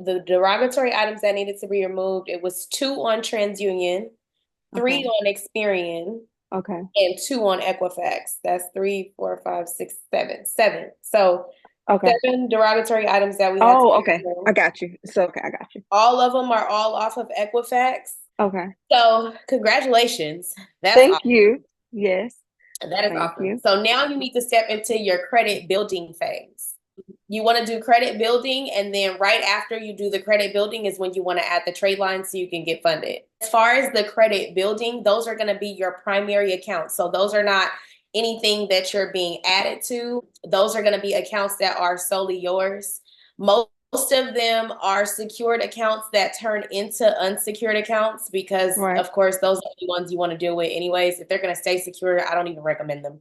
the derogatory items that needed to be removed, it was 2 on TransUnion, 3 Okay. on Experian, Okay. and 2 on Equifax. That's 3, 4, 5, 6, 7, 7. So Okay. 7 derogatory items that we had to Oh, get okay. I removed. got you. So, okay, I got you. All of them are all off of Equifax. Okay. So congratulations. That's Thank awesome. you. Yes. That is Thank awesome. you. So now you need to step into your credit building phase. You want to do credit building, and then right after you do the credit building is when you want to add the trade line so you can get funded. As far as the credit building, those are going to be your primary accounts. So those are not anything that you're being added to. Those are going to be accounts that are solely yours. Most of them are secured accounts that turn into unsecured accounts because, Right. of course, those are the ones you want to deal with anyways. If they're going to stay secure, I don't even recommend them.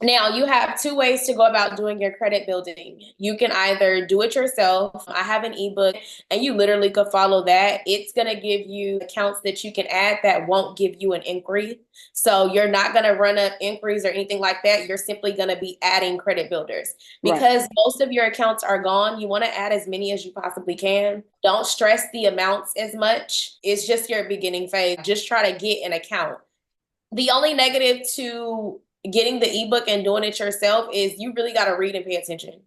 Now, you have 2 ways to go about doing your credit building. You can either do it yourself. I have an ebook, and you literally could follow that. It's going to give you accounts that you can add that won't give you an inquiry. So you're not going to run up inquiries or anything like that. You're simply going to be adding credit builders. Right. Because most of your accounts are gone, you want to add as many as you possibly can. Don't stress the amounts as much. It's just your beginning phase. Just try to get an account. The only negative to getting the ebook and doing it yourself is you really got to read and pay attention.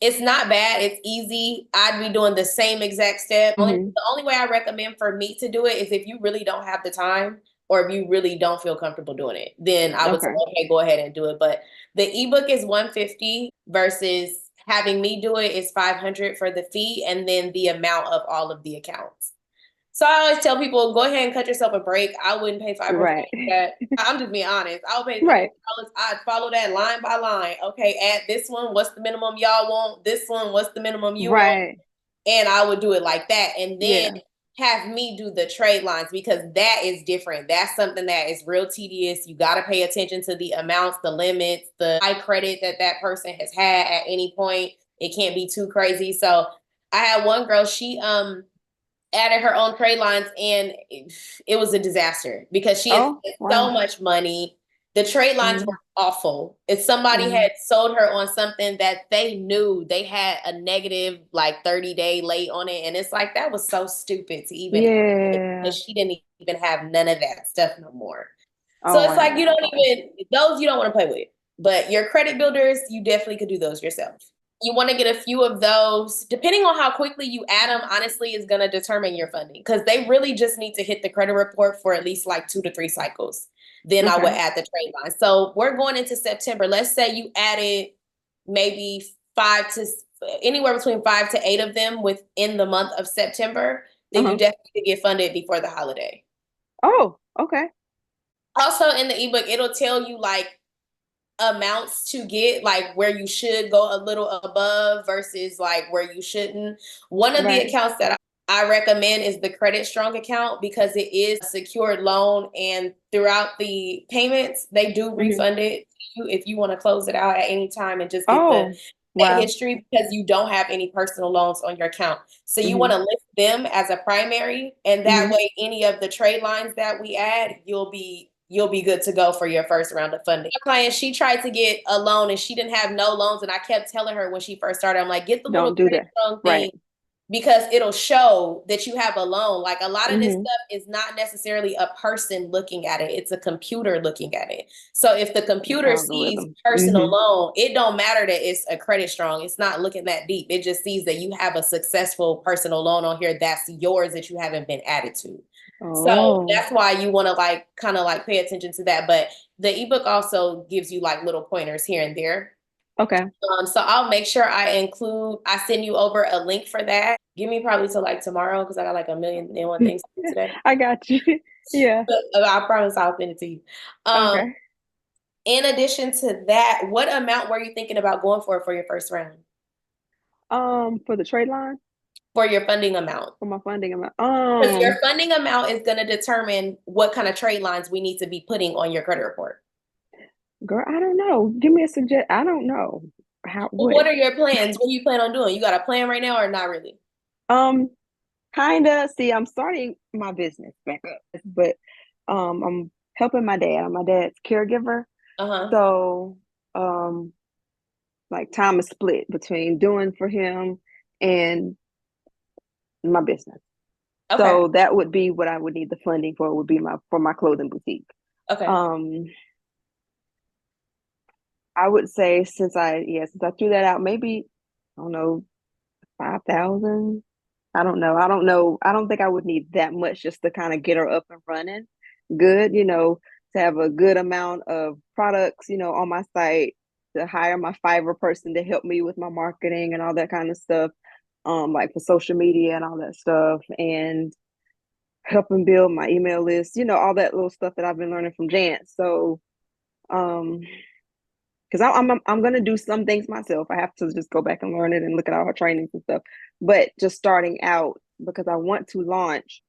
It's not bad. It's easy. I'd be doing the same exact step. Mm-hmm. The only way I recommend for me to do it is if you really don't have the time or if you really don't feel comfortable doing it, then I would say, Okay. okay, go ahead and do it. But the ebook is 150 versus having me do it is 500 for the fee and then the amount of all of the accounts. So I always tell people, go ahead and cut yourself a break. I wouldn't pay $500 Right. for that. I'm just being honest. I would pay Right. $500. I'd follow that line by line. Okay, add this one. What's the minimum y'all want? This one. What's the minimum you want? Right. And I would do it like that. And then Yeah. have me do the trade lines because that is different. That's something that is real tedious. You got to pay attention to the amounts, the limits, the high credit that that person has had at any point. It can't be too crazy. So I had one girl, she added her own trade lines and it was a disaster because she had Oh, spent so wow. much money. The trade lines Mm-hmm. were awful. If somebody Mm-hmm. had sold her on something that they knew they had a negative like 30-day late on it, and it's like that was so stupid to even add it Yeah. because she didn't even have none of that stuff no more. So Oh, it's like you wow. don't Okay. even those you don't want to play with. But your credit builders, you definitely could do those yourself. You want to get a few of those. Depending on how quickly you add them, honestly, is going to determine your funding because they really just need to hit the credit report for at least like 2 to 3 cycles. Then I would Okay. add the trade line. So we're going into September. Let's say you added maybe five to anywhere between 5 to 8 of them within the month of September. Then you Uh-huh. definitely could get funded before the holiday. Oh, okay. Also in the ebook, it'll tell you like amounts to get, like where you should go a little above versus like where you shouldn't. One of the Right. accounts that I recommend is the Credit Strong account because it is a secured loan and throughout the payments, they do Mm-hmm. refund it to you if you want to close it out at any time and just get the Oh, debt wow. history because you don't have any personal loans on your account. So you want Mm-hmm. to list them as a primary and that Mm-hmm. way any of the trade lines that we add, you'll be good to go for your first round of funding. My client, she tried to get a loan and she didn't have no loans. And I kept telling her when she first started, I'm like, get the little Don't do credit that. strong Right. thing because it'll show that you have a loan. Like a lot of this Mm-hmm. stuff is not necessarily a person looking at it. It's a computer looking at it. So if the computer sees Algorithm. personal Mm-hmm. loan, it don't matter that it's a credit strong. It's not looking that deep. It just sees that you have a successful personal loan on here that's yours that you haven't been added to. So Oh, that's why you want to like kind of like pay attention to that. But the ebook also gives you like little pointers here and there. okay. So I'll make sure I send you over a link for that. Give me probably till like tomorrow because I got like a million and one things to do today. I got you. Yeah. But I promise I'll send it to you. Um, Okay. in addition to that, what amount were you thinking about going for your first round? For the trade line, For your funding amount? for my funding amount. Because your funding amount is going to determine what kind of trade lines we need to be putting on your credit report. Girl, I don't know. Give me a suggest. I don't know how Well, what. what are your plans? What do you plan on doing? You got a plan right now or not really? Um, Kinda. See, I'm starting my business back up, but I'm helping my dad. I'm my dad's caregiver. Uh-huh. So, like time is split between doing for him and my business. Okay. So that would be what I would need the funding for, would be my clothing boutique. Okay. I would say since I threw that out, maybe, I don't know, 5,000. I don't know. I don't think I would need that much just to kind of get her up and running good, to have a good amount of products, on my site, to hire my Fiverr person to help me with my marketing and all that kind of stuff, like for social media and all that stuff, and helping build my email list, all that little stuff that I've been learning from Jance. So, because I'm gonna do some things myself. I have to just go back and learn it and look at all her trainings and stuff. But just starting out, because I want to launch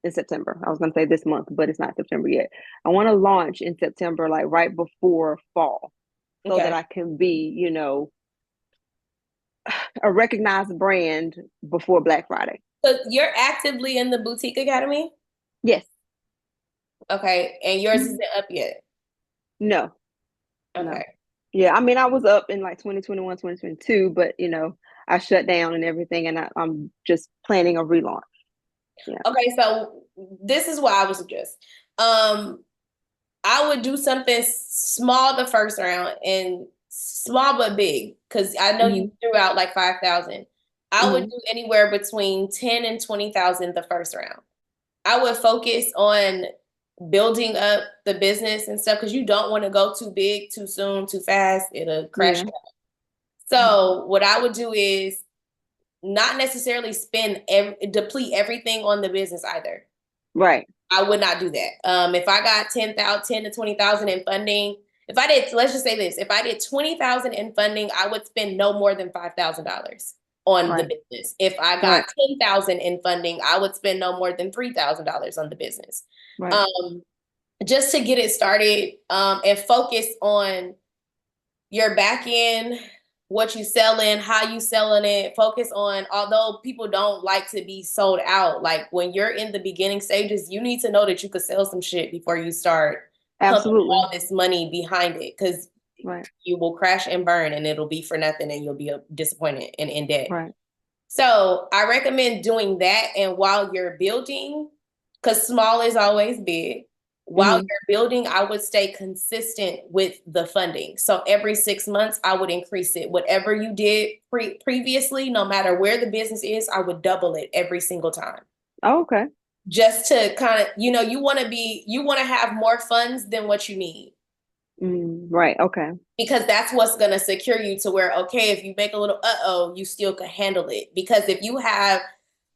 in September. I was gonna say this month, but it's not September yet. I want to launch in September, like right before fall, so that I can be, a recognized brand before Black Friday. So you're actively in the boutique academy? Yes. Okay, and yours isn't up yet? No. Okay. No. Yeah, I mean, I was up in like 2021, 2022, but I shut down and everything, and I'm just planning a relaunch. Yeah. Okay, so this is what I would suggest. I would do something small the first round and small but big, because I know you threw out like 5,000. I would do anywhere between 10 and 20,000 the first round. I would focus on building up the business and stuff, because you don't want to go too big, too soon, too fast. It'll crash out. So what I would do is not necessarily deplete everything on the business either. Right. I would not do that. If I got 10 to 20,000 in funding, let's just say this, if I did 20,000 in funding, I would spend no more than $5,000 on the business. If I got 10,000 in funding, I would spend no more than $3,000 on the business. Right. Just to get it started, and focus on your back end, what you selling, how you selling it. Focus on, although people don't like to be sold out, like when you're in the beginning stages, you need to know that you could sell some shit before you start pumping all this money behind it, because you will crash and burn and it'll be for nothing and you'll be disappointed and in debt. Right. So I recommend doing that. And while you're building, because small is always big, while you're building, I would stay consistent with the funding. So every 6 months, I would increase it. Whatever you did previously, no matter where the business is, I would double it every single time. Oh, okay. Just to kind of, you want to have more funds than what you need. Right. Okay. Because that's what's going to secure you to where, okay, if you make a little, you still can handle it. Because if you have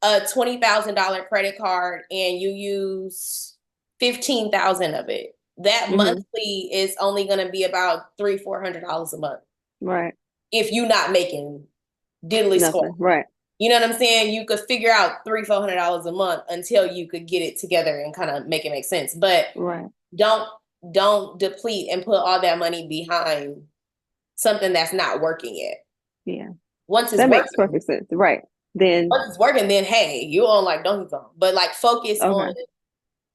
a $20,000 credit card and you use 15,000 of it, that monthly is only going to be about $300-$400 a month. Right. If you're not making diddly squat. Right. You know what I'm saying? You could figure out $300-$400 a month until you could get it together and kind of make it make sense. But don't deplete and put all that money behind something that's not working yet. Yeah. Once it's that working, makes perfect sense. Right. Then once it's working, then hey, you're on like Donkey Kong. But like focus on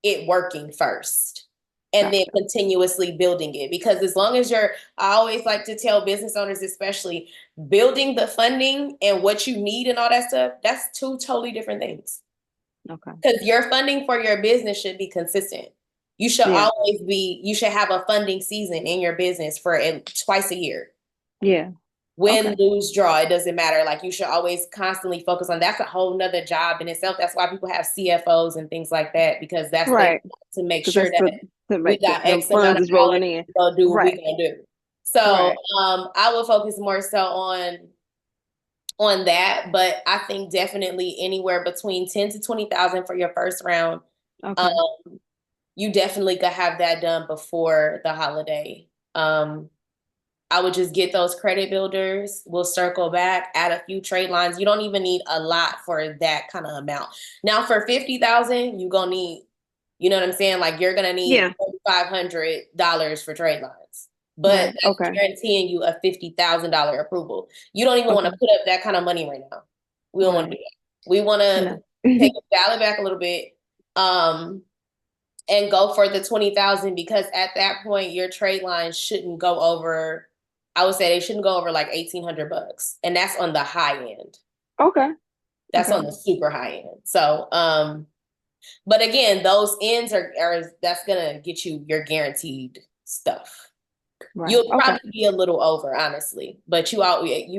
it working first and then continuously building it. Because as long as I always like to tell business owners, especially, building the funding and what you need and all that stuff, that's two totally different things. Okay. Because your funding for your business should be consistent. You should you should have a funding season in your business for twice a year. Yeah. Win, lose, draw, it doesn't matter. Like you should always constantly focus on, that's a whole nother job in itself. That's why people have CFOs and things like that, because that's to make sure that we got X amount of rolling in. Go do what we gonna do. So I would focus more so on that, but I think definitely anywhere between 10 to 20,000 for your first round. You definitely could have that done before the holiday. I would just get those credit builders. We'll circle back, add a few trade lines. You don't even need a lot for that kind of amount. Now for 50,000, you're gonna need, you know what I'm saying? Like you're gonna need $500 for trade lines. But that's guaranteeing you a $50,000 approval. You don't even want to put up that kind of money right now. We don't want to do that. We want to dial it back a little bit. And go for the 20,000, because at that point your trade lines shouldn't go over. I would say they shouldn't go over like $1,800, and that's on the high end. Okay. That's Okay. on the super high end. So, but again, those ends are that's gonna get you your guaranteed stuff. Right. You'll Okay. probably be a little over, honestly, but you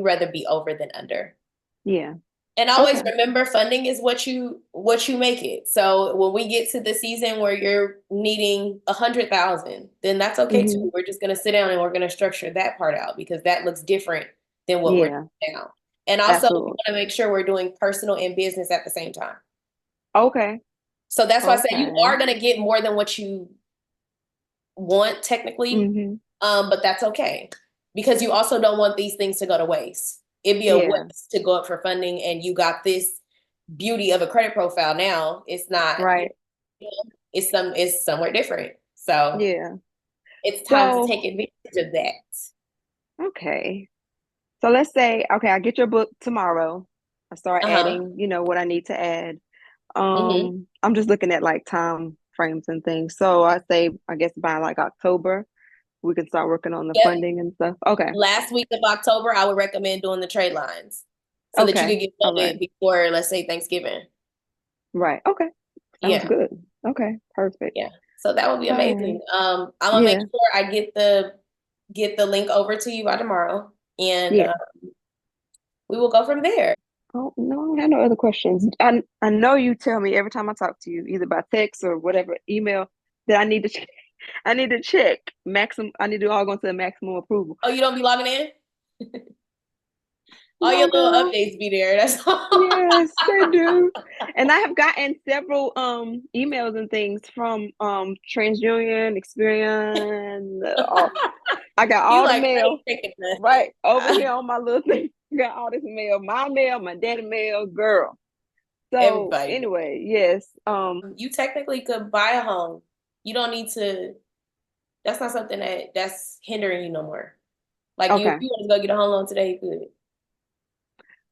rather be over than under. Yeah. And always Okay. remember, funding is what you make it. So when we get to the season where you're needing 100,000, then that's okay too. Hmm. We're just gonna sit down and we're gonna structure that part out because that looks different than what we're Yeah. doing now. And also, we Absolutely. want to make sure we're doing personal and business at the same time. Okay. So that's why I said you Okay. are gonna get more than what you want technically, Hmm. but that's okay because you also don't want these things to go to waste. It'd be a Yeah. waste to go up for funding and you got this beauty of a credit profile now. It's not, Right. it's somewhere different. So Yeah. it's time to So, take advantage of that. okay. So let's say, okay, I get your book tomorrow. I start Uh-huh. adding, what I need to add. Hmm. I'm just looking at like time frames and things. So I say, I guess by like October, we can start working on the Yep. funding and stuff. Okay. Last week of October, I would recommend doing the trade lines so that you Okay. could get All right. funded before, let's say, Thanksgiving. Right. Okay. Sounds Yeah. good. Okay. Perfect. Yeah. So that would be All right. amazing. I'm gonna make Yeah. sure I get the link over to you by tomorrow, and Yeah. we will go from there. Oh, no, I don't have no other questions. I know you tell me every time I talk to you, either by text or whatever, email, that I need to check. I need to check maximum. I need to all go to the maximum approval. Oh, you don't be logging in? All your No, little girl. updates be there. That's all. Yes, they do. And I have gotten several emails and things from TransUnion, Experian. I got You all the like, I ain't mail taking right over nothing. here on my little thing. I got all this mail, my daddy mail, girl. So Everybody. anyway, yes. You technically could buy a home. You don't need to. That's not something that's hindering you no more. Like you, if Okay. you want to go get a home loan today, you could.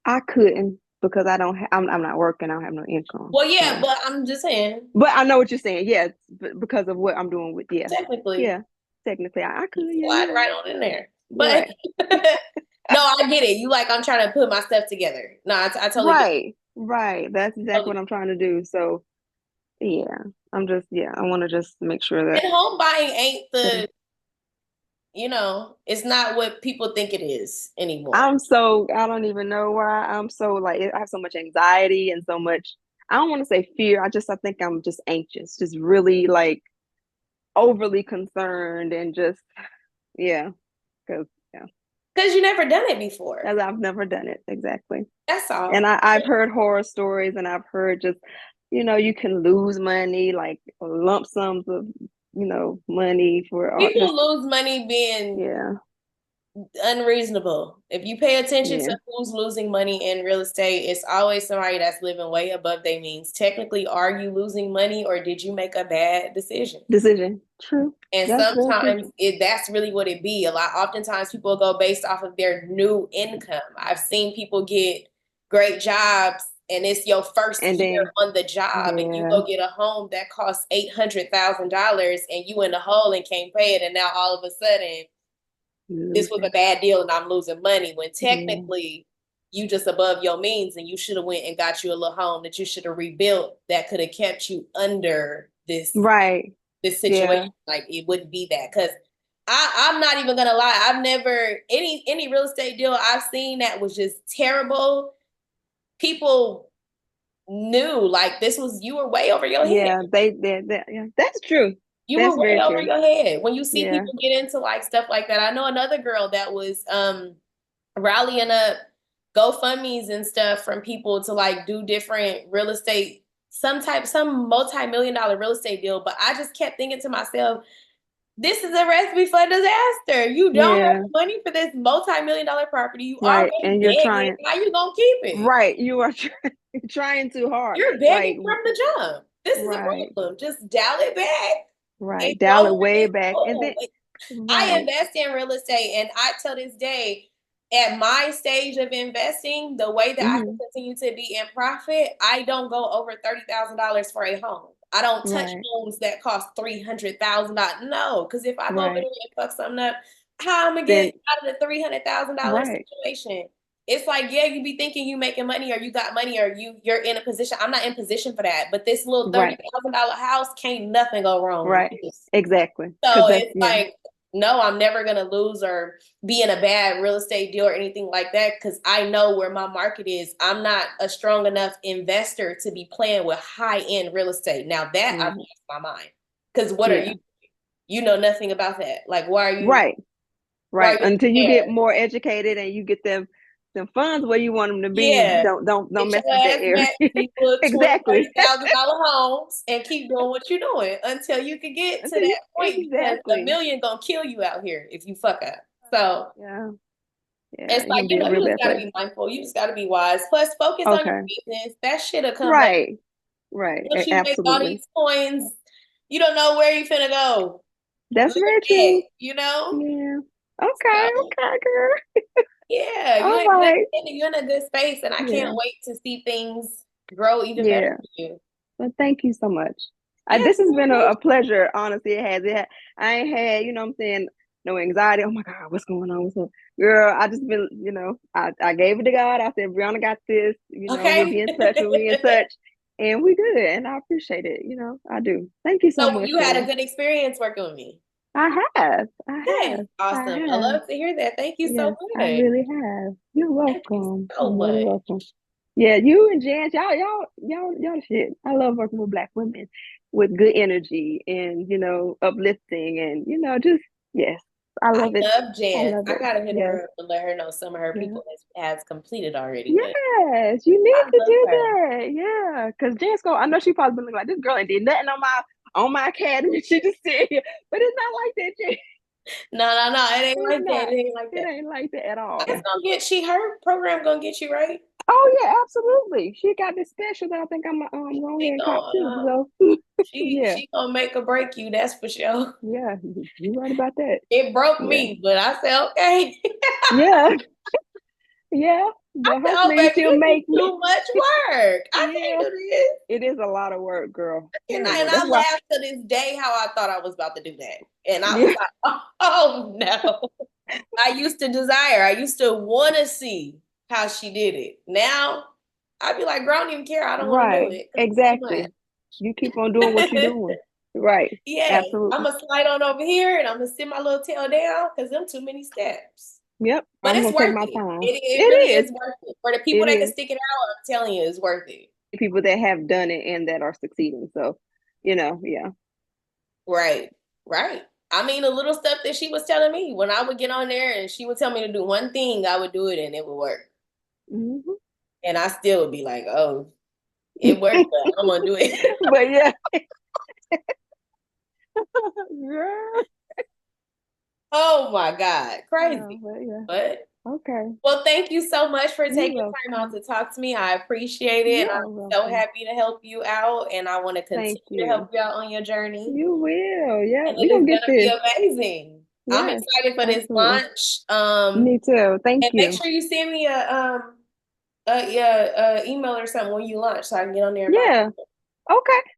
I couldn't because I don't I'm not working, I don't have no income. Well, yeah, So but I'm just saying, but I know what you're saying. Yes, because of what I'm doing with technically, yeah. Technically I could, you yeah, slide you're right right. on in there. You're But right. no, I get it. You like, I'm trying to put my stuff together. No, I totally get Right. Right. That's exactly it. what I'm trying to do. So yeah. I want to just make sure that And home buying ain't that it's not what people think it is anymore. I'm so I don't even know why I'm so like I have so much anxiety and so much I don't want to say fear. I think I'm just anxious, just really like overly concerned and just yeah, because yeah, Because you never done it before. as I've never done it exactly. That's And all. I've heard horror stories and I've heard just you can lose money like lump sums of money for all People just lose money being yeah, unreasonable. If you pay attention yeah, to who's losing money in real estate, it's always somebody that's living way above their means. Technically, are you losing money or did you make a bad decision? decision, true, And that's very true. sometimes that's really what it be. Oftentimes people go based off of their new income. I've seen people get great jobs and it's your first And year then on the job and you yeah, go get a home that costs $800,000 and you in the hole and can't pay it. And now all of a sudden this was a losing, bad deal and I'm losing money when yeah, technically you just above your means and you should have went and got you a little home that you should have rebuilt that could have kept you under right, this yeah, situation. Like it wouldn't be that because I'm not even gonna lie. I've never any real estate deal I've seen that was just terrible. People knew like this was you were way over your head. yeah, they yeah, that's true, You were that's way very over true, your head. When you see yeah, people get into like stuff like that. I know another girl that was rallying up GoFundMe's and stuff from people to like do different real estate, some multi-million-dollar real estate deal. But I just kept thinking to myself, this is a recipe for disaster. You don't have yeah, money for this multi-million-dollar property. You right, already and you're begging. trying, How you gonna keep it? right, you are trying too hard, You're like begging from the jump. This is a right, problem. Just dial it back and right, dial it go with way this back, and then move. I right, invest in real estate, and I till this day, at my stage of investing, the way that I can hmm continue to be in profit, I don't go over $30,000 for a home. I don't touch right, homes that cost $300,000. No, because if I go over there right, and fuck something up, how am I gonna then get out of the $300,000 right. situation? it's like, yeah, you be thinking you making money or you got money or you're in a position. I'm not in position for that. But this little Right. $30,000 house, can't nothing go wrong with Right. this. Exactly. Because So that's, it's yeah. like, no, I'm never gonna lose or be in a bad real estate deal or anything like that because I know where my market is. I'm not a strong enough investor to be playing with high-end real estate. Now that I've Mhm. lost my mind. Because what are Yeah. you? You know nothing about that. Like, why are you Right. why are Right. you Until you there? get more educated and you get them funds where you want them to be, Yeah. don't Get mess your with that ass area. back to these little 20, Exactly. $30,000 homes and keep doing what you're doing until you can get to Until you that point because a exactly. million gonna kill you out here if you fuck up. So Yeah. Yeah. it's You're like, gonna be in a you real just bad gotta place. be mindful. You just gotta be wise. Plus, focus on your Okay. business. That shit'll come back. Right. Right. Once you make all Absolutely. these coins, you don't know where you finna go. That's Look very at that, true. you know? Yeah. Okay. So Okay, girl. yeah, All right. you're in a good space and I can't Yeah. wait to see things grow even better Yeah. for you. Well, thank you so much. Yes, This has my been pleasure. a pleasure. Honestly, it has. I ain't had, you know what I'm saying, no anxiety. Oh my God, what's going on? What's up? Girl, I just been, I gave it to God. I said, Brianna got this. We'll Okay. be in touch. We'll be in touch. And we good. And I appreciate it. I do. Thank you so So much, you had a girl. good experience working with me. I have. I Yes, have. I awesome. I have. love to hear that. Thank you so Yes, I much. really have. You're Thank you welcome. so You're really much. welcome. Yeah, you and Jan, y'all the shit. I love working with Black women with good energy and uplifting and just yes, I I love it. love I Jan. love I it. gotta hit Yes, her up and let her know some of her yeah, people has completed already. But yes. You need I to love do her. that. Yeah, because Jan's go. I know she probably been looking like this girl ain't did nothing on my academy. She just said, but it's not like that, Jan. No, no, no. It ain't It's like that. not. It ain't like It that. ain't like that at It's all. gonna get her program gonna get you right. Oh yeah, absolutely. She got this special that I think I'm going ahead She and cop too. gonna So she yeah, she gonna make or break you. That's for sure. yeah, you right about that. It broke Yeah, me, but I said okay. yeah, yeah. I But said, oh hopefully baby, she'll this is make me. too much work. I can't Yeah, do this. it is a lot of work, girl. And Ooh, I, and Lord, I that's why. laughed to this day how I thought I was about to do that. And I was Yeah, like, oh no. I used to desire, I used to want to see how she did it. Now I'd be like, girl, I don't even care. I don't want to do right. it because it's too Exactly. You keep on doing what you're much. doing. Right. Yeah, I'm Absolutely. gonna slide on over here and I'm gonna sit my little tail down because them too many steps. Yep. But I'm it's gonna take worth my it. time. It really It is. is worth it. For the people It that can is. stick it out, I'm telling you, it's worth it. People that have done it and that are succeeding. So, yeah. Right, right. I mean, the little stuff that she was telling me when I would get on there and she would tell me to do one thing, I would do it and it would work. Hmm. And I still would be like, oh, it worked, but I'm gonna do it. But yeah. Girl. Oh my God, Yeah, crazy. but yeah. But Okay. well, thank you so much for You're taking time out welcome. to talk to me. I appreciate it. And I'm You're so welcome. happy to help you out. And I want to Thank continue to you. help you out on your journey. You will. Yeah, And we're it is gonna get gonna be this. amazing. I'm Yes, excited for this absolutely. launch. Me too. Thank And make you. sure you send me a yeah, email or something when you launch so I can get on there and buy. Yeah. Okay.